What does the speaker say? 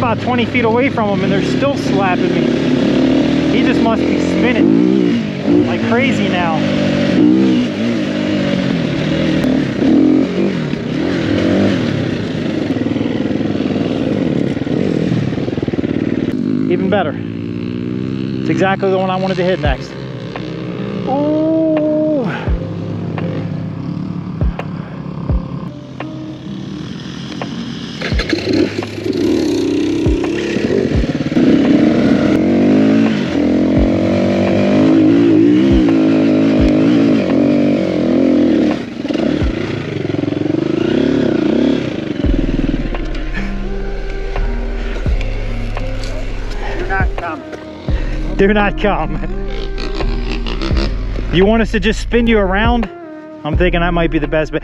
about 20 feet away from them and they're still slapping me. He just must be spinning like crazy now. Even better. It's exactly the one I wanted to hit next. Ooh. Do not come. You want us to just spin you around? I'm thinking that might be the best bet.